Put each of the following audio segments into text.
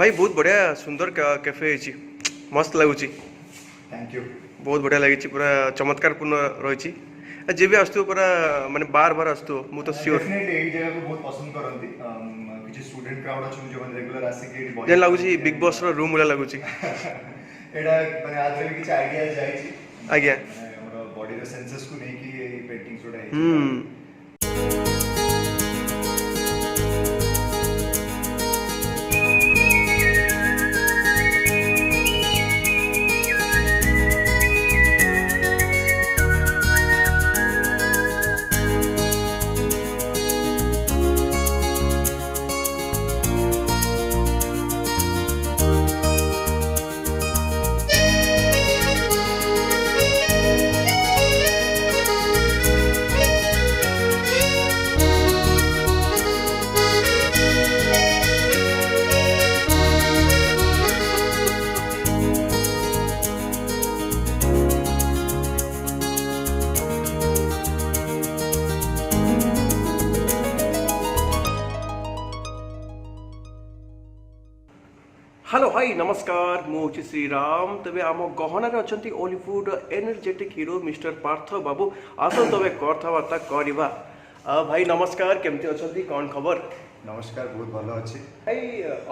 भाई बहुत बढ़िया सुंदर कैफे है मस्त लगुच थैंक यू। बहुत बढ़िया लगी पूरा चमत्कार पूर्ण रही जे भी आसतु पूरा माने बार बार आसतु मु तो श्योर डेफिनेटली एई जगह को बहुत पसंद करंती किछि स्टूडेंट क्राउड अछि जो रेगुलर आसी के जे लागुची बिग बॉस रो रूम वाला लागुची एडा माने आदरे किछि आइडिया जाईछि आज्ञा माने हमर बॉडी रो सेंसेस को नै कि एई पेंटिंग्स जोडा है। हेलो हाई नमस्कार मुझे श्रीराम तबे आम गहनार अच्छा Hollywood energetic hero mister Partha babu आसन तबे कथबार्ता करवा। भाई नमस्कार केमती अच्छा कौन खबर? नमस्कार बहुत भलो अच्छी भाई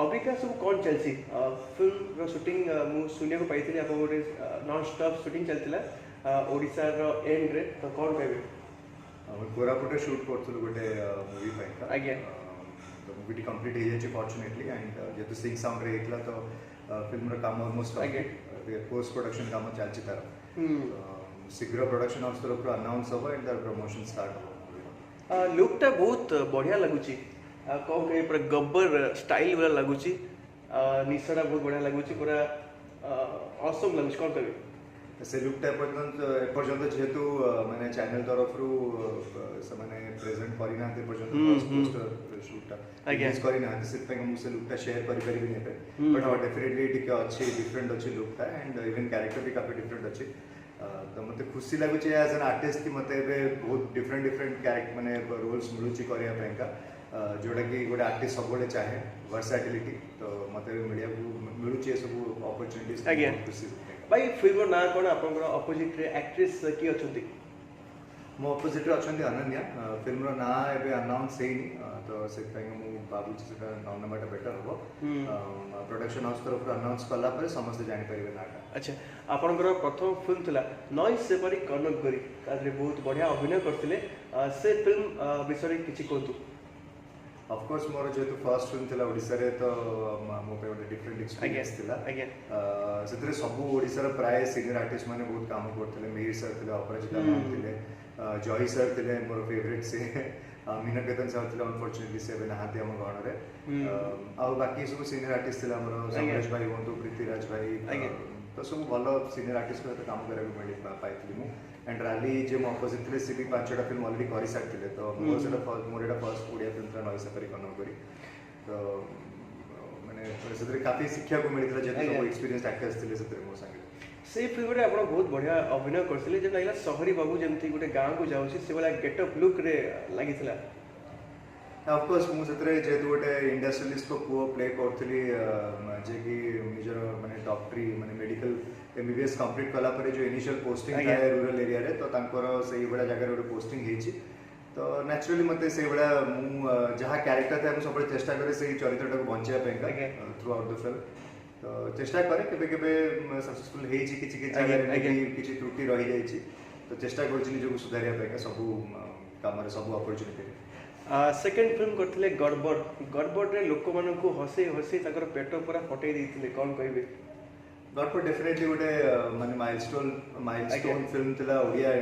अबिका सब कौन चलती फिल्म शूटिंग मु सुनिया को पाई आप गोटे नॉन स्टॉप शूटिंग चलता ओडिशा रो एंड रे तो कौन कहबे? हम कोरापुटे शूट करथुल गोटे मूवी पाइका आज्ञा तो मूवी कंप्लीट हो जाए फॉर्चुनेटली एंड जेतु सिंग साउंड रे हेतला तो फिल्म रो काम ऑलमोस्ट पोस्ट प्रोडक्शन काम चलछि तार शीघ्र प्रोडक्शन हाउस तरफ अनाउंस हो एंड तार प्रमोशन स्टार्ट हो। लुक टा बहुत बढ़िया लगुची कौन कहे पूरा गब्बर स्टाइल वाला लगुची निशा बहुत बढ़िया लगुची पूरा ऑसम लगुची कौन कहे से लुकटा एपर्यंत जेहेतु माने चैनल तरफ रु से माने प्रेजेंट करिना ते पर्यंत पोस्टर शूटटा रिलीज करिना से पे हम से लुकटा शेयर करि परिबि ने पे बट हां डेफिनेटली टिके अच्छी डिफरेंट अच्छी लुकटा एंड इवन कैरेक्टर भी काफी डिफरेंट अच्छी तो मते खुशी लागु छै एज एन आर्टिस्ट कि मते बहुत डिफरेंट डिफरेंट कैरेक्टर माने रोल्स मिलु छी करिया पेका जोड़ा कि गोटे आर्टिस्ट सब गोटे चाहे वर्साटिलिटी तो मते मीडिया को मिलु छी सब अपॉर्चुनिटीज खुशी भाई फिल्म ना कौन आपन अपोजिट रे एक्ट्रेस की अछंती? मो अपोजिट रे अछंती अनन्या फिल्म रो ना एबे अनाउंस हेनी तो से पई मु बाबू सेटा नाम नंबरटा बेटर हो प्रोडक्शन हाउस तरफ अनाउंस कला पर समस्त जानि परिबे नाटा। अच्छा आपन प्रथम फिल्म थिला नॉइस से परी कनक गरी तारे बहुत बढ़िया अभिनय करथिले से फिल्म विषय किछि कोतु? ऑफ कोर्स मोर जेतु फर्स्ट फिल्म थिला ओडिसा रे तो मो पे गोटे डिफरेंट एक्सपीरियंस थिला सेतरे सब ओडिसा रे प्राय सीनियर आर्टिस्ट माने बहुत काम करथिले मिहिर सर थिले अपराजिता मैम थिले जॉय सर थिले मोर फेवरेट से मीना केतन सर थिले अनफॉर्चूनेटली से बे नहाते हम गण रे आ बाकी सब सीनियर आर्टिस्ट थिला मोर संदेश भाई होंतु पृथ्वीराज भाई तो सब भलो सीनियर आर्टिस्ट को काम करे मिली पाइथली मु एंड रैली जे मो अपोजिट थिले से भी पांचटा फिल्म ऑलरेडी करि सारथिले तो मोर सेटा मोर एटा फर्स्ट ओडिया फिल्म था नॉइस से परी कनक गरी तो माने सेतरे काफी शिक्षा को मिलितला जे सब एक्सपीरियंस एक्टर्स थिले सेतरे मोर संगे से फिल्म रे आपण बहुत बढ़िया अभिनय करथिले जे लागला शहरी बाबू जेमती गोटे गांव को जाउछि से वाला गेटअप लुक रे लागितला। ऑफ कोर्स मु सेतरे जेतु गोटे इंडस्ट्रियलिस्ट को पुओ प्ले करथली जे कि निजर माने डॉक्टरी माने मेडिकल एमबीबीएस कंप्लीट कला पर जो इनिशियल पोस्टिंग था रूरल एरिया रे तो तांकर सही बडा जगह रे पोस्टिंग हेछि तो नेचुरली मते से बडा मु जहा कैरेक्टर था हम सब चेष्टा करे सही चरित्रटा को बंचिया पेका थ्रू आउट द फिल्म तो चेष्टा करे केबे केबे सक्सेसफुल हेछि किछि जगह रे किछि त्रुटि रहि जाइछि तो चेष्टा करछि निजो को सुधारिया पेका सब काम रे सब अपॉर्चुनिटी। सेकेंड फिल्म करथिले गड़बड़ गड़बड़ रे लोक मानन को हसे हसे ताकर पेट पूरा फटै दैथिले कौन कहबे? गड़बड़ डेफिनेटली गोटे माने माइलस्टोन फिल्म थिला ओडिया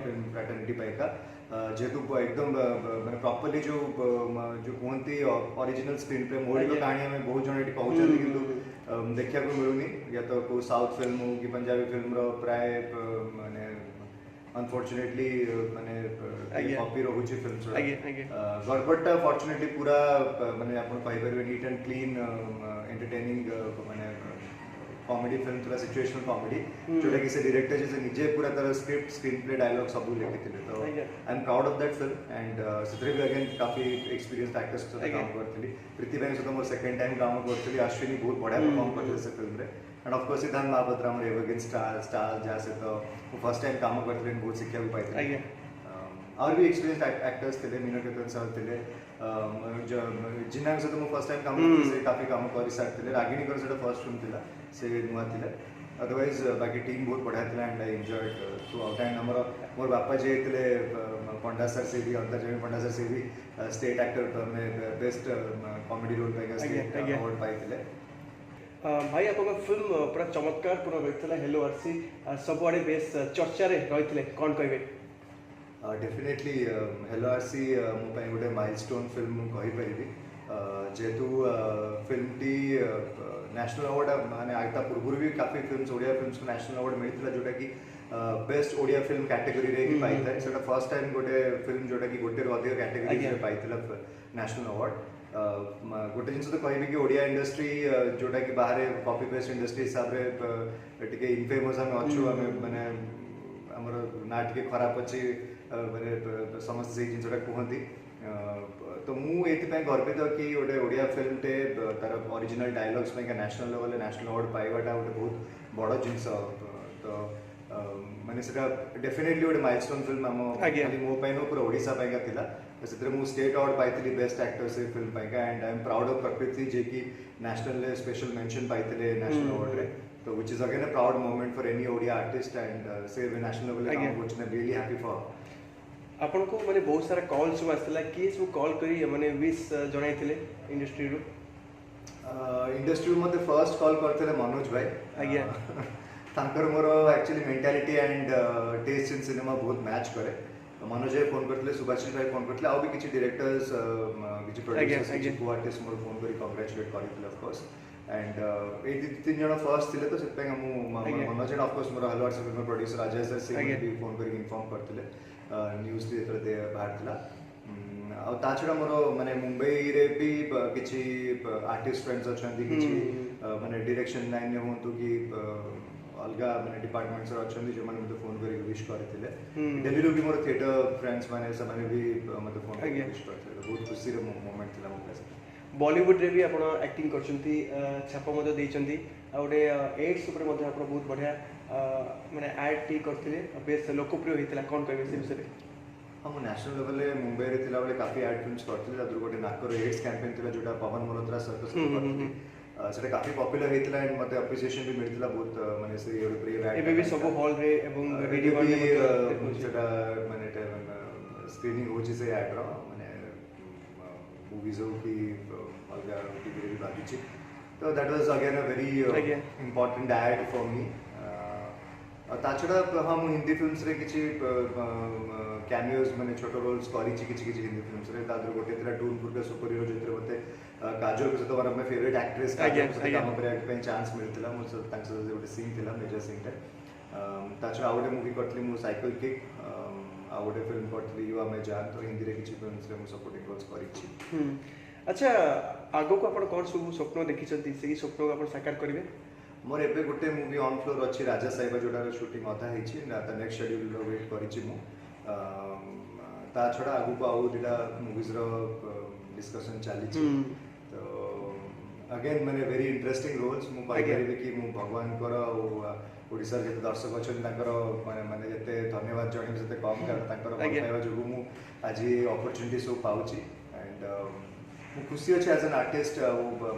फिल्म फ्रैटर्निटी पाइका जेतु एकदम माने प्रॉपर्ली जो कोनती ओरिजिनल स्क्रीन प्ले मोडी को कहानी में बहुत जण एटी कहउछन किंतु देखिया को मिलुनी या तो को साउथ फिल्म हो कि पंजाबी फिल्म रो प्राय माने अनफॉर्चुनेटली माने कॉपी रहुची फिल्म छोड़ा गड़बड़टा फॉर्चुनेटली पूरा माने आपण कहि परबे नीट एंड क्लीन एंटरटेनिंग माने कॉमेडी फिल्म थी सिचुएशनल कॉमेडी जोटा कि से डायरेक्टर जे निजे पूरा तार स्क्रिप्ट स्क्रीन प्ले डायलॉग सब लिखिथिले तो I am proud of that film and सिथरे भी अगेन काफी एक्सपीरियंस एक्टर्स सहित काम करथिली प्रीति भाई सहित मोर सेकंड टाइम काम करथिली अश्विनी बहुत बढ़िया परफॉर्म करथिले से फिल्म रे एंड ऑफ कोर्स सिद्धांत महापात्र हमर एवरग्रीन स्टार जा से तो फर्स्ट टाइम काम करथिले बहुत शिक्षा भी पाइथिले और भी एक्सपीरियंस एक्टर्स थे मीना केतन सर थे जिन्ना सहित मुझे फर्स्ट टाइम काम करते से काफी काम कर सारी रागिणी कर से फर्स्ट फिल्म थिला से नुआ थिला अदरवाइज बाकी टीम बहुत बढ़िया थिला and I enjoyed through out and हमर मोर बापा जे थे पंडा सर से भी अंतर्जमी पंडा सर से भी स्टेट एक्टर में बेस्ट कॉमेडी रोल पाइका स्टेट अवार्ड पाइथिले भाई आपका फिल्म पूरा चमत्कार पूरा रही हेलो आरसी सबुआड़े बेस चर्चा रही कौन कहे डेफिनेटली हेलो आरसी मो गोटे माइलस्टोन फिल्म कहीपरि जेहेतु फिल्म टी नेशनल अवार्ड माने आगता पूर्व भी काफी फिल्म्स ओडिया फिल्म्स को नेशनल अवार्ड मिलता जोटा कि बेस्ट ओडिया फिल्म कैटेगरी रे ही पाई था सेटा फर्स्ट टाइम गोटे फिल्म जोटा कि गोटे अधिक कैटेगरी रे पाइथिला नेशनल अवार्ड गोटे जिन तो कहबी कि ओडिया इंडस्ट्री जोटा कि बाहर कॉपी पेस्ट इंडस्ट्री हिसाब रे टिके इनफेमस हम अच्छु हम माने हमर ना टिके खराब अछि माने समस्त से जिनटा कहती तो मु एथिपाई गर्वित कि गोटे ओडिया फिल्म टे तार ओरिजिनल डायलॉग्स पे नेशनल लेवल नेशनल अवार्ड पाइबाटा गोटे बहुत बड़ जिनस तो माने सेटा डेफिनेटली गोटे माइलस्टोन फिल्म हम खाली मो पई नो पूरा ओडिसा पाइका थिला तो मु स्टेट अवार्ड पाइथिली बेस्ट एक्टर से फिल्म पाइका and I am proud of Prakriti जे कि नेशनल ले स्पेशल मेंशन पाइथिले नेशनल अवार्ड रे तो which is again a proud moment for any Odia artist and से नेशनल लेवल काम which I am really happy for आपन को माने बहुत सारा कॉल सब आसला कि सब कॉल करी माने विश जणाइथिले इंडस्ट्री रो इंडस्ट्री मते फर्स्ट कॉल करथिले मनोज भाई आज्ञा तांकर मोर actually mentality and taste in cinema बहुत मैच करे मनोज भाई फोन करथिले सुभाषिष भाई फोन करथिले आ भी किछि डायरेक्टर्स किछि प्रोड्यूसर्स किछि को आर्टिस्ट मोर फोन करी कांग्रेचुलेट करथिले ऑफ कोर्स एंड ए तीन जण फर्स्ट थिले तो सेते हम मनोज एंड ऑफ कोर्स मोर हलवार से फिल्म प्रोड्यूसर अजय सर से भी फोन करी इन्फॉर्म करथिले न्यूज दे बाहर थिला आ ता छडा मोर माने मुंबई रे भी किछि आर्टिस्ट फ्रेंड्स अछंती किछि माने डायरेक्शन लाइन में होंतु कि अलगा माने डिपार्टमेंट्स अछंती जे माने मते फोन करी विश करथिले दिल्ली रो भी मोर थिएटर फ्रेंड्स माने सब माने भी मते फोन करी विश करथिले बहुत खुशी रे मोमेंट थिला मोर पास बॉलीवुड रे भी आपण एक्टिंग करछंती छाप मते देइछंती आ ओडे एड्स ऊपर मते आपण बहुत बढ़िया माने एड टी करथिले बेस लोकप्रिय हेतिला कोन कहबे से विषय हम नेशनल लेवल रे मुंबई रे थिला बले काफी एड फिल्म्स करथिले तादुर गोटे नाकर एड्स कैंपेन थिला जोटा पवन मल्होत्रा सर्कस करथिले सेटा काफी पॉपुलर हेतिला एंड मते अप्रिशिएशन भी मिलथिला बहुत माने से प्रिय एड एबे भी सब हॉल रे एवं रेडी वन में सेटा माने स्क्रीनिंग होची से एड रो माने मूवीज हो की अलगा टीवी रे बाकी तो that was again a very important ad for me ताछड़ा हम हिंदी फिल्म्स रे किछि कैमियोज माने छोटो रोल्स करी किछि हिंदी फिल्म्स रे तादर गोटे तेरा टूरपुर के सुपर हीरो जितरे मते काजोल के सहित one of favourite actress Kajol के काम करे पे चांस मिलतिला मो तांक से गोटे सीन थिला मेजर सीन टे ताछड़ा आउटे मूवी करतली मु साइकिल किक आ गोटे फिल्म करतली युवा में जान तो हिंदी रे किछि फिल्म्स रे मु सपोर्टिंग रोल्स करी अच्छा आगो को आपण कोन सब स्वप्न देखि छथि सेही स्वप्न को आपण साकार करिवे मोर एबे गोटे मूवी ऑन फ्लोर अछि राजा साहिबा जोडार शूटिंग अधा हिछि ना त नेक्स्ट शेड्यूल रो वेट करिछि मु ता छडा आगु को आउ दिला मूवीज रो डिस्कशन चाली छि तो अगेन माने वेरी इंटरेस्टिंग रोल्स मु पाइ करिवे कि मु भगवान कर ओडिसा जे दर्शक अछन ताकर माने माने जते धन्यवाद जणिम जते कम कर ताकर पाइबा जोगु मु आज अपॉर्चुनिटी सो पाउछि एंड मु खुशी अछि एज एन आर्टिस्ट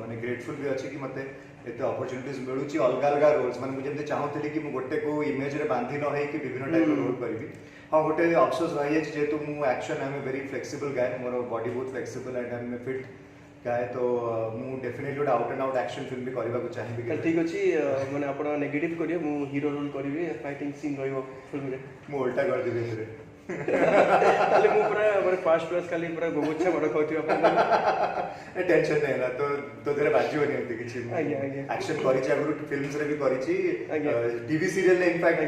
माने ग्रेटफुल भी अछि कि मते एते अपॉर्चुनिटीज मिलुची अलग अलग रोल्स माने मुझे जते चाहतली कि मु गोटे को इमेज रे बांधी न है कि विभिन्न टाइप रो रोल करबी हां गोटे अफसोस रही अछि जेतु मु action I am very flexible guy मोर बॉडी बहुत flexible and I am fit guy तो मु डेफिनेटली गोटे out and out action film भी करबा को चाहिबी ठीक अछि माने आपण नेगेटिव करियो मु हीरो रोल करबी फाइटिंग सीन रहइबो फिल्म रे मु उल्टा कर देबे रे ताले मु पूरा माने फास्ट क्लास खाली पूरा गोगोछा बड़ कहथि अपन टेंशन नै ना तो तेरे बाजी होनी होती किछि एक्शन करि छी अगरु फिल्म्स रे भी करि छी टीवी सीरियल ने इनफैक्ट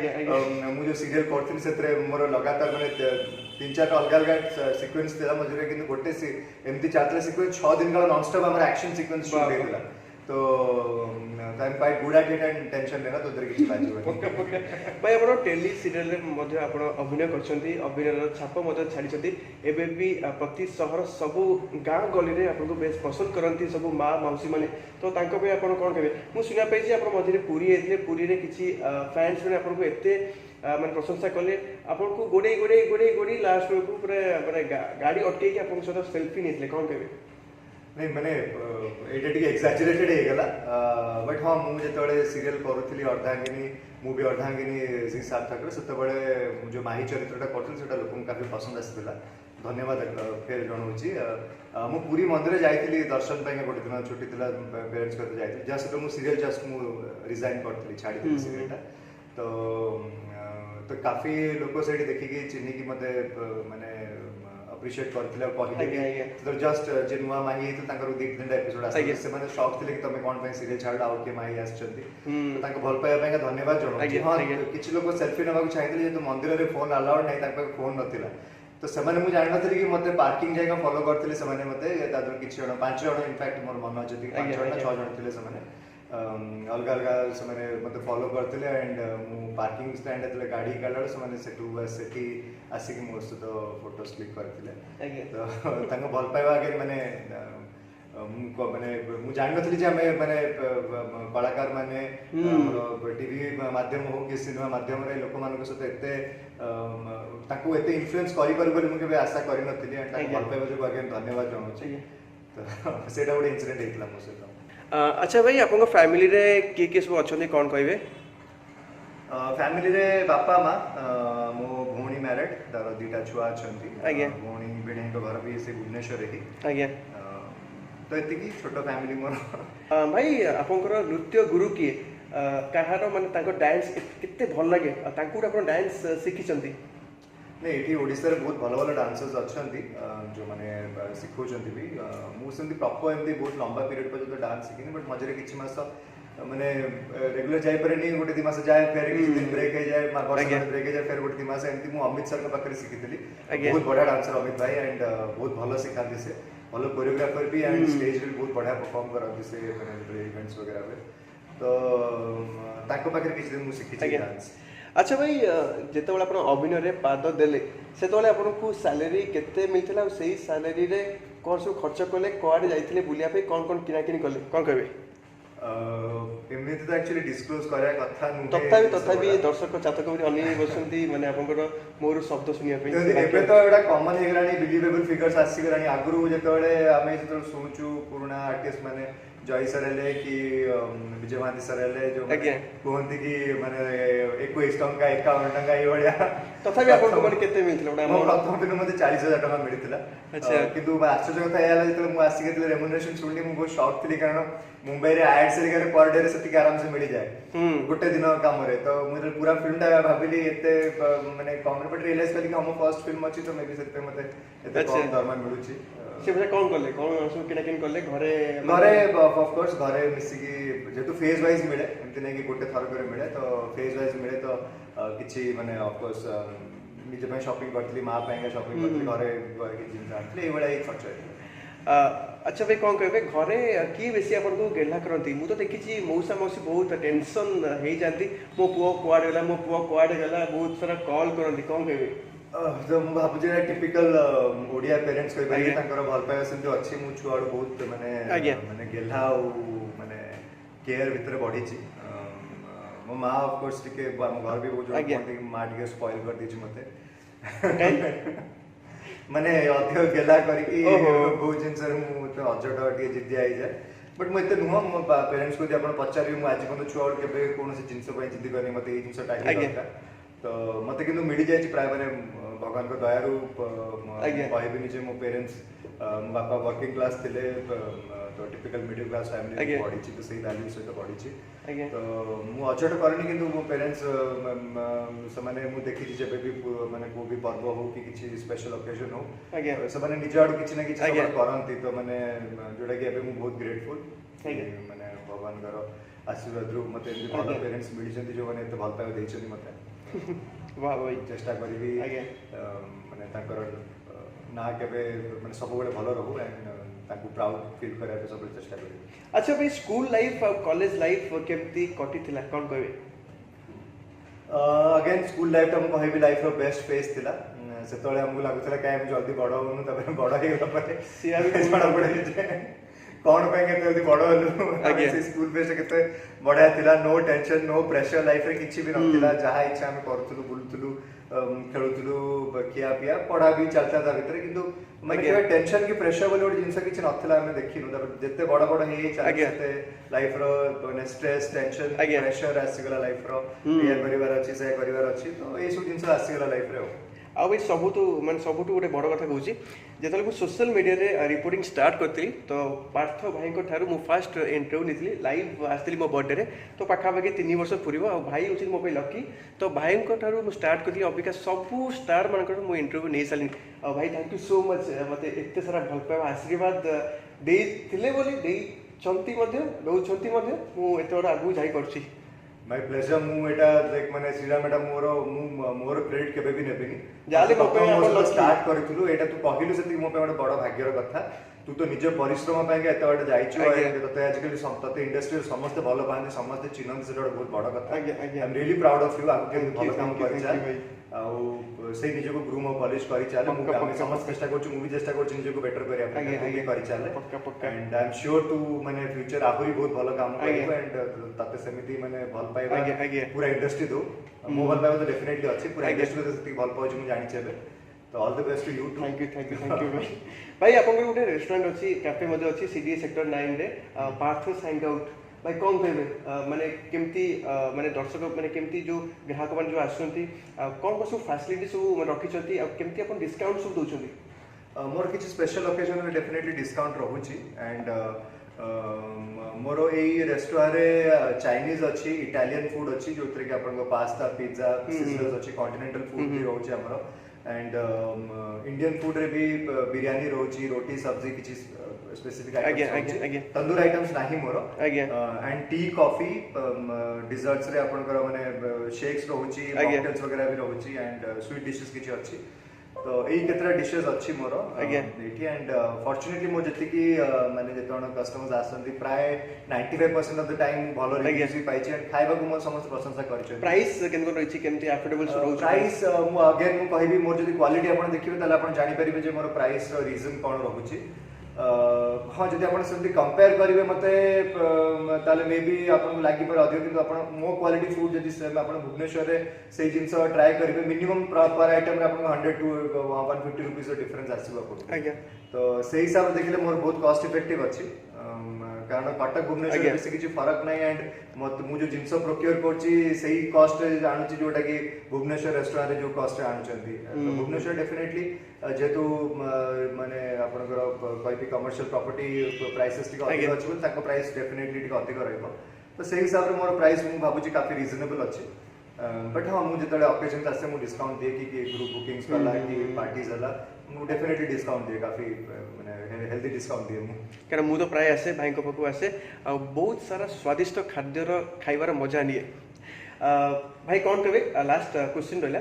मु जो सीरियल करथिन सेतरे मोर लगातार माने 3-4 अलग अलग सीक्वेंस थिला मजरे किंतु गोटे एमती चारटा सीक्वेंस 6 दिन का नॉन स्टॉप हमर एक्शन सीक्वेंस शूट हेतिला तो तो I am quite good at it and tension लेना तो उधर किसी बाजी भाई ଆପଣ ଟେଲି ସିରିଏଲରେ ମଧ୍ୟ ଆପଣ ଅଭିନୟ କରିଛନ୍ତି, ଅଭିନୟର ଛାପ ମଧ୍ୟ ଛାଡ଼ିଛନ୍ତି। ଏବେ ବି ପ୍ରତି ସହର ସବୁ ଗାଁ ଗଳିରେ ଆପଣଙ୍କୁ ବେଶ ପସନ୍ଦ କରନ୍ତି ସବୁ ମା ମାଉସୀ ମାନେ, ତ ତାଙ୍କ ପାଇଁ ଆପଣ କ'ଣ କହିବେ? ମୁଁ ଶୁଣିବା ପାଇଛି ଆପଣ ମଝିରେ ପୁରୀ ଯାଇଥିଲେ, ପୁରୀରେ କିଛି ଫ୍ୟାନ୍ସ ମାନେ ଆପଣଙ୍କୁ ଏତେ ମାନେ ପ୍ରଶଂସା କଲେ, ଆପଣଙ୍କୁ ଗୋଡ଼େଇ ଲାଷ୍ଟ ବେଳକୁ ପୁରା ମାନେ ଗାଡ଼ି ଅଟକେଇକି ଆପଣଙ୍କ ସହିତ ସେଲ୍ଫି ନେଇଥିଲେ, କ'ଣ କହିବେ? नहीं मैंने एटा टिके एक्साजरेटेड हेगला बट हाँ मु जेतबेले सीरियल करूथली अर्धांगिनी मूवी अर्धांगिनी जी सार्थक सेतबेले जो माही चरित्रटा करथल सेटा लोकन काफी पसंद आसीला। धन्यवाद फेर जणाउची। मु पूरी मंदिर जाइतली दर्शन ପାଇଁ ଗୋଟେ ଦିନ ଛୁଟି ଥିଲା पेरेंट्स करते जाइतली जा से मु सीरियल जस्ट मु रिजाइन करथली छाडी दिली सीरियलटा तो काफी लोक सेठी देखिकी चिन्ही की मते माने अप्रिशिएट करथिले और कहले कि तो जस्ट जे नुवा माही तो तांकर 2-3 एपिसोड आसे से माने शॉक थिले कि तमे कोन पे सीरियल छाड़ आउ के माही आछंती तो तांको भल पाया ପାଇଁ धन्यवाद जणाउची। हां किछि लोक सेल्फी नबाक चाहितले जे मंदिर रे फोन अलाउड नै तांको फोन नथिला तो सेमाने मु जानि नथिले कि मते पार्किंग जायगा फॉलो करथिले सेमाने मते तादर किछि जण 5 जण इनफैक्ट मोर मन अछि 5 जण 6 जण थिले सेमाने अलग अलग से मत फॉलो करते एंड मु पार्किंग स्टैंड एतले गाड़ी काढला से माने सेटू सेठी आसी कि मो सहित फोटोस क्लिक करथिले तो तांको भल पाइबा के माने मु माने मु जानि नथली जे हमें माने कलाकार माने हमर टीवी माध्यम हो कि सिनेमा माध्यम रे लोक मानक सहित एते तांको एते इन्फ्लुएंस करि बोली मु केबे आशा करि नथली एंड तांको भल पाइबा जो बागे धन्यवाद जणाउछि। तो सेटा गोटे इंसिडेंट हेतला मो सहित। अच्छा भाई आपन फैमिली रे किए सब अच्छे कौन कहे? फैमिली रे बापा माँ मो भौणी मैरिड तार 2टा छुआ अच्छी भौणी भिणे घर भी से भुवनेश्वर ही आज्ञा तो एति छोट फैमिली मोर। भाई आपनकर नृत्य गुरु किए कहार माने डांस केते भल लगे तांको आपण डांस शिखिचंती? नहीं ये ओडिशा रे बहुत भल भल डांसर्स अच्छी जो माने शिखौचंती भी मु सेमती प्रॉपर एमती बहुत लंबा पीरियड पर डांस शिखिनी बट मझे किछि मास माने रेगुलर जाई पारे नहीं गोटे 2 मास जाए फिर किछि दिन ब्रेक हो जाए वर्ष ब्रेक हो जाए फिर गोटे 2 मास एमती मु अमित सर के पाखरे शिखितली बहुत बढ़िया डांसर अमित भाई एंड बहुत भल सिखाती से भल कोरियोग्राफर भी एंड स्टेज रे बहुत बढ़िया परफॉर्म करती से माने इवेंट्स वगैरह में तो ताको पाखरे किछि दिन मु शिखिछि डांस। अच्छा भाई जिते आप अभिनय रे पाद देले से आपको सैलरी केते मिलता और सही सैलरी रे कौन सब खर्च कले कड़े जाइए बुलिया पे कौन कौन किना किनी कले कौन कहबे? एमती तो एक्चुअली डिस्क्लोज करा कथा तथापि दर्शक चातक अनेई बसंती माने आपनकर मोर शब्द सुनिया पे एबे तो एटा कॉमन हे गरानी बिलीवेबल फिगर्स आसी गरानी आगुरु जेतबेले आमे जेतबेले सुनुचु पुराना आर्टिस्ट माने जय सर हेले कि विजय महांती सर हेले जो कहते कि माने 21 टंका 51 टंका ये बढ़िया तथापि आपन माने केते मिलथिला मो प्रथम दिन मते 40000 टंका मिलथिला। अच्छा किंतु आश्चर्य कथा याला जेतले मु आसी गेतले रेम्युनरेशन सुनली मु बहुत शॉक थिली कारण मुंबई रे एड से पर डे रे सती आराम से मिल जाए गोटे दिन काम रे तो मु पूरा फिल्म टा भाबिली एते माने कॉमन बट रियलाइज कली कि हम फर्स्ट फिल्म अछि तो मे भी सेते मते एते कम दरमा मिलुची से बजे कौन करले कौन सब किना किन करले घरे ऑफ कोर्स घरे मिसी की जेतु फेज वाइज मिले एमति नै कि गोटे थर करे मिले तो फेज वाइज मिले तो किछि माने ऑफ कोर्स निजे पे शॉपिंग करथली मां पे शॉपिंग करथली घरे कि जिन जानथले ए बडा एक खर्च है। अच्छा भाई कौन कहबे घरे की बेसी आपन को गेला करंती मु तो देखिछि मौसा मौसी बहुत टेंशन हे जानती मो पुओ कुआडे गेला मो पुओ कुआडे गेला बहुत सारा कॉल करंती कौन कहबे? जो मु भाबुजे टिपिकल ओडिया पेरेंट्स कोइ बाई तांकर भल पाए सेंति अछि मु छुआड बहुत माने माने गेला माने केयर भीतर बढ़ी छी मो मां ऑफ कोर्स टिके हम घर भी बहुत जो मां टिके स्पॉइल कर दी छी मते माने अधिक गेला करी बहुत जिनसर मु तो अजट टिके जिद्दी आई जाए बट मु एते नुह मो पेरेंट्स को जे अपन पचारि मु आज कोन छुआड केबे कोनोसी जिंस पय जिद्दी करनी मते ए जिंस टाइप दरकार तो मत कि मिल जाए प्राय मैंने भगवान को दयारू कहबी जे मो पेरेंट्स बापा वर्किंग क्लास थे तो टिपिकल मिडिल क्लास फैमिली पढ़ी तो सही वैल्यू सहित पढ़ी तो मु अचट करनी किंतु मो पेरेंट्स से माने मु देखि जे भी माने को भी पर्व हो कि किछि स्पेशल ओकेजन हो से माने निज आडू किछि ना किछि करंती तो माने जोडा कि एबे मु बहुत ग्रेटफुल माने भगवान कर आशीर्वाद रु मते एमती भल पेरेंट्स मिली जो माने एते भल पाए देइछथि मते वाह भाई चेष्टा करी माने ताकर ना केबे माने सब बेले भलो रहू एंड ताकू प्राउड फील करा पे सब चेष्टा करी। अच्छा भाई स्कूल लाइफ और कॉलेज लाइफ केमती कटी थिला कोन कहबे? अगेन स्कूल लाइफ टा हम कहबी लाइफ रो बेस्ट फेज थिला। से तळे हमको लागुतला काहे हम जल्दी बड़ होनु तबे बड़ हे गला परे सिया भी बड़ पड़े जे कौन पे के जल्दी बड़ होनु आगे से स्कूल फेज केते बड़ा थिला। No tension no pressure life रे किछि भी नथिला। जहा इच्छा हम करथुलु बुलथुलु खेलुथुलु किया पिया पढ़ा भी चलता था भीतर किंतु माने के टेंशन की प्रेशर बोले गोटे जिनस किछि नथिला हम देखिनु तबे जते बड़ बड़ हे चलते लाइफ रो माने स्ट्रेस टेंशन प्रेशर आसी गला लाइफ रो ये परिवार अछि से परिवार अछि तो ए सब जिनस आसी गला लाइफ रे। आ भाई सबुठु माने सबुठु गोटे बड़ कथा कहूची जेतले मु सोशल मीडिया रे रिपोर्टिंग स्टार्ट करथि तो पार्थ भाई को ठारू मु फर्स्ट इंटरव्यू निथली लाइव आस्तिली मो बर्थडे रे तो पाखा पाखी 3 वर्ष पुरिबो आ भाई होची मो पे लकी तो भाई को ठारू मु स्टार्ट करथि अबिका सबु स्टार मान को मु इंटरव्यू नै साली आ भाई थैंक यू सो मच मते एते सारा भल पावा आशीर्वाद दे थिले बोली दे चंती मध्ये दउ चंती मध्ये मु एते बड़ आगु जाई करछि। माय प्लेजर मु एटा लाइक माने श्रीराम एटा मोर क्रेडिट केबे भी नेबिनी जाले मो पे अपन स्टार्ट करथुलु एटा तू कहिलु सेति मो पे बड़ भाग्यर कथा तू तो निज परिश्रम पे एते बड़ जाइछु तते आजकल तते इंडस्ट्री समस्त भलो पानी समस्त चिन्हन से बहुत बड़ कथा। आई am really proud of you आगु के भलो काम करि जा आउ से निज को ग्रूम ऑफ पॉलिश करि चाले मु हम समस्त चेष्टा करछु मु भी चेष्टा करछु निज को बेटर करिया पे करि चाले पक्का पक्का and I am sure to माने फ्यूचर आहुरी बहुत भलो काम करियो एंड तते समिति माने भल पाइबा पूरा इंडस्ट्री दो मो भल पाइबा तो डेफिनेटली अछि पूरा इंडस्ट्री तो सेति भल पाउ मु जानि छेबे तो all the best to you. Thank you भाई भाई आपन गोटे रेस्टोरेंट अछि कैफे मध्ये अछि सीडीए सेक्टर 9 रे पार्थ हैंग आउट भाई कोन कहबे माने केमती माने दर्शक माने केमती जो ग्राहक मान जो आसुंती कोन को सब फैसिलिटी सब रखि छथि आ केमती अपन डिस्काउंट सब दोछथि? मोर किछि स्पेशल ओकेजन में डेफिनेटली डिस्काउंट रहूची एंड मोर एई रेस्टोरेंट रे चाइनीज अछि इटालियन फूड अछि जोतरे कि अपन को पास्ता पिज्जा सिजलर्स अछि कॉन्टिनेंटल फूड भी रहूची हमरो एंड इंडियन फूड रे भी बिरयानी रहूची रोटी सब्जी किछि स्पेसिफिक आइटम्स तंदूर आइटम्स नाही मोर एंड टी कॉफी डिजर्ट्स रे अपन को माने शेक्स रहूची कॉकटेल्स वगैरह भी रहूची एंड स्वीट डिशेस किछि अछि तो एई केतरा डिशेस अछि मोर एठी एंड फॉर्चूनेटली मो जति की माने जेतण कस्टमर्स आसंती प्राय 95% ऑफ द टाइम भलो रिव्यूज पाइछि एंड खाइबा को मो समस्त प्रशंसा करछि। प्राइस केनको रहिछि केमती अफोर्डेबल रहउछि? प्राइस मो अगेन मु कहिबी मोर जति क्वालिटी आपण देखिबे ताले आपण जानि परिबे जे मोर प्राइस रो रीजन कोन रहउछि। हाँ जदि आपण सेमती कंपेयर करिवे मते ताले मे बी आपण लागि पर अधिक किंतु आपण मो क्वालिटी फूड जदि सेम आपण भुवनेश्वर रे सेही जिंस ट्राई करिवे मिनिमम पर आइटम रे आपण 100 टू 150 रुपीस रो डिफरेंस आसीबो आपण आज्ञा तो सेही हिसाब देखिले मोर बहुत कॉस्ट इफेक्टिव अछि कारण कटक भुवनेश्वर बेसी किछि फरक नै एंड मु जो जिंस प्रोक्योर करछि सेही कॉस्ट रे आनुछि जोटा कि भुवनेश्वर रेस्टोरेंट रे जो कॉस्ट रे आनुचंती तो भुवनेश्वर डेफिनेटली जेतु माने आपनकर कोइ कमर्शियल प्रॉपर्टी प्राइसेस टिक अधिक अछि बोल ताको प्राइस डेफिनेटली टिक अधिक रहइबो तो सेही हिसाब रे मोर प्राइस मु भाबुछि काफी रीजनेबल अछि बट हाँ मु जेतले ऑकेजन आसे मु डिस्काउंट दिए कि ग्रुप बुकिंग्स वाला कि पार्टीज वाला मु डेफिनेटली डिस्काउंट दिए काफी माने हेल्दी डिस्काउंट दिए मु कारण मु तो प्राय आसे भाई को पकु आसे आ बहुत सारा स्वादिष्ट खाद्यर खाइबार मजा निए भाई कोन कहबे लास्ट क्वेश्चन रहला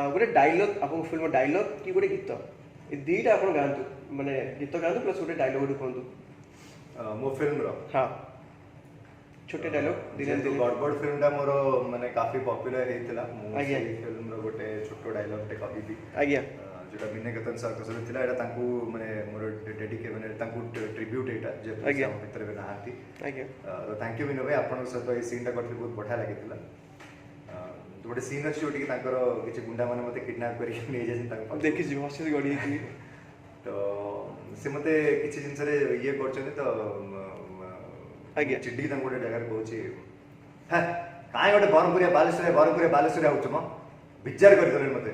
गोटे डायलॉग आपन फिल्म डायलॉग कि गोटे गीत ए दीटा आपन गांतु माने गीत गांतु प्लस गोटे डायलॉग गोटे कोंतु मो फिल्म रो हां छोटे डायलॉग दिन दिन गड़बड़ फिल्म टा मोर माने काफी पॉपुलर हेतिला मु से फिल्म रो गोटे छोटो डायलॉग टे कहिबी आज्ञा जेटा विनयकतन सर कसले थिला एटा तांकू माने मोर डेडिकेट माने तांकू ट्रिब्यूट एटा जे हम भीतर बे नाहाती आज्ञा तो थैंक यू विनय भाई आपन सहित ए सीन टा करथि बहुत बढ़िया लागितिला तो गोटे सीन अछि ओटी तांकर किछि गुंडा माने मते किडनैप करी नै जेसिन तांको देखि जी हसी गडी थी तो से मते किछि जिंस रे ये करछन तो आगे चिड्डी तांको गोटे जगह कहूछि हां काय गोटे बरमपुरिया बालेश्वरिया होछ म विचार कर दरे मते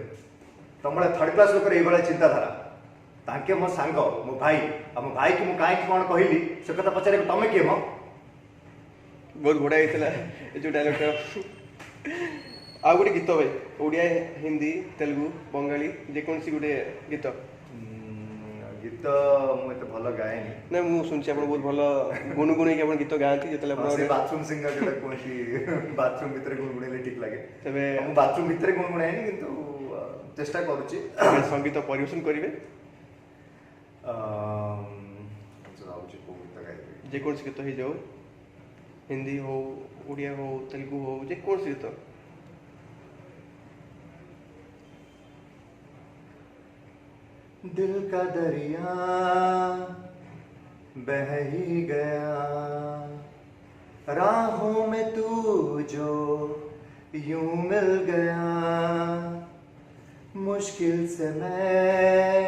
तमळे थर्ड क्लास लोकर ए बळे चिंताधारा तांके मो सांग मो भाई की मो काय कोन कहिली से कथा पचारे तमे के म बहुत बड़ा हेतला ए जो डायलॉग आ गोटे गीत भाई ओडिया हिंदी तेलुगु बंगाली जे कोन सी गोटे गीत गीत मु एते भलो गाएनी ना मु सुनछि आपण बहुत भलो गुनगुनै के आपण गीत गांती जतले आपण से बाथरूम सिंगर जेटा कोनसी बाथरूम भीतर गुनगुनैले ठीक लागे तबे हम बाथरूम भीतर गुनगुनाइनी किंतु चेष्टा करूछि संगीत परिवेशन करिवे जेकोसी गीत हो जाओ हिंदी हो ओडिया हो तेलुगु हो जेकोसी गीत दिल का दरिया बह ही गया राहों में तू जो यूं मिल गया मुश्किल से मैं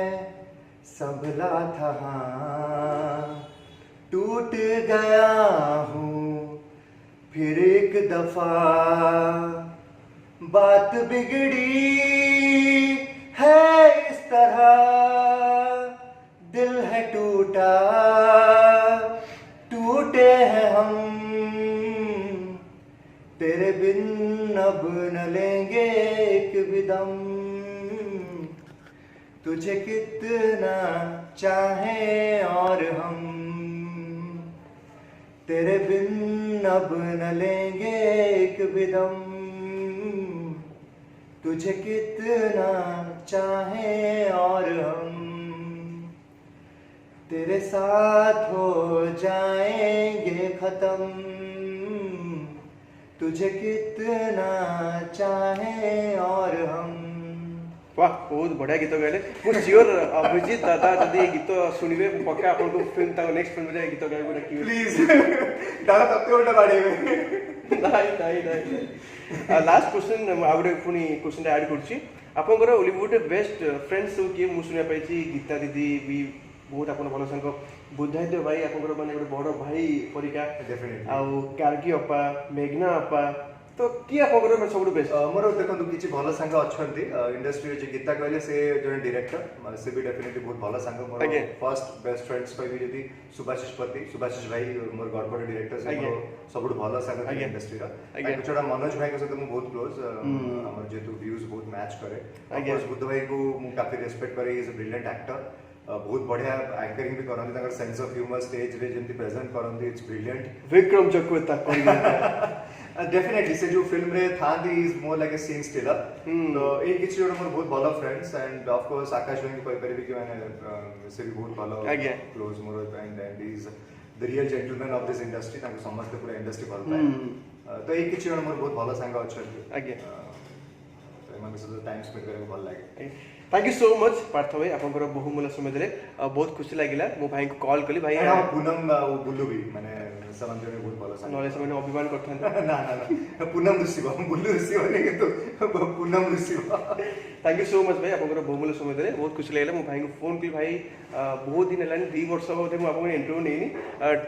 संभला था टूट गया हूँ फिर एक दफा बात बिगड़ी है इस तरह दिल है टूटा टूटे हैं हम तेरे बिन अब न लेंगे एक भी दम तुझे कितना चाहें और हम तेरे बिन अब न लेंगे एक भी दम तुझे कितना चाहें और हम तेरे साथ हो जाएंगे खत्म तुझे कितना चाहें और हम वाह बहुत बढ़िया गीत गाइले मुझे श्योर अभिजीत दादा जदि गीत शुणवे पक्का आपको फिल्म नेक्स्ट फिल्म रे गीत गाइबो डाकिबे प्लीज दादा तत्ते उल्टा बाड़ेबे नहीं लास्ट क्वेश्चन आउटे पुनी क्वेश्चन ऐड करछि आपनकर हॉलीवुड बेस्ट फ्रेंड्स सब के मु सुनिया पाइछि गीता दीदी भी बहुत आपन भलो संग बुद्धादित्य भाई आपनकर माने ଗୋଟେ बड़ भाई परिका डेफिनेटली आउ कार्गी अपा मेघना अपा तो कि आपनकर सब बेस्ट मोर देखो किसी भल सांग अच्छा इंडस्ट्री जो गीता कहले से जन डायरेक्टर से भी डेफिनेटली बहुत भल सांग मोर फर्स्ट बेस्ट फ्रेंड्स कहबी जदी सुभाषिष भाई मोर गड़बड़ डायरेक्टर से सब भल सांग इंडस्ट्री रा छोटा मनोज भाई के साथ मु बहुत क्लोज हमर जेतु व्यूज बहुत मैच करे ऑफकोर्स बुद्ध भाई को मु काफी रिस्पेक्ट करे इज अ ब्रिलियंट एक्टर बहुत बढ़िया एंकरिंग भी करते हैं सेंस ऑफ ह्यूमर स्टेज रे जेंति प्रेजेंट करते it's brilliant Vikram Jagvata definitely से जो फिल्म रे था is more like a scene stealer तो एक किछि जोड़ मोर बहुत भलो friends and of course Akash भाई को कहि परिबी कि माने से भी बहुत भलो close more and is the real gentleman of this industry ताको समस्त पूरा इंडस्ट्री भल पाए तो एक किछि जोड़ मोर बहुत भलो सांग अछि आगे तो एमान से टाइम स्पेंड करे भल लागे thank you so much Partha भाई आपनकर बहुमूल्य समय देले बहुत खुशी लागिला मो भाई को कॉल कली भाई पूनम बुल्लू भी माने समान जने बहुत भलो सांग नॉलेज मैंने अभिमान करथन ना ना ना पूनम ऋषि बुल्लू ऋषि होने के तो पूनम ऋषि थैंक यू सो मच भाई आपनकर बहुमूल्य समय देले बहुत खुशी लागिला मो भाई को फोन कली भाई बहुत दिन हलानी 2 वर्ष होते मु आपन इंटरव्यू नेनी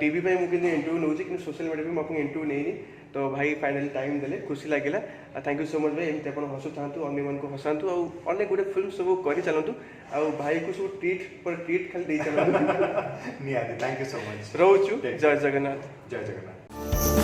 टीवी पे मु किन इंटरव्यू नउची कि सोशल मीडिया पे मु आपन इंटरव्यू नेनी तो भाई फाइनली टाइम देले खुशी लागिला थैंक यू सो मच भाई एमते अपन हसु थांतु अन्य मन को हसांतु आ अनेक गुडे फिल्म सब करि चलंतु आ भाई को सब ट्रीट पर ट्रीट खाली दे चलंतु नियादी थैंक यू सो मच रहउछु जय जगन्नाथ जय जगन्नाथ।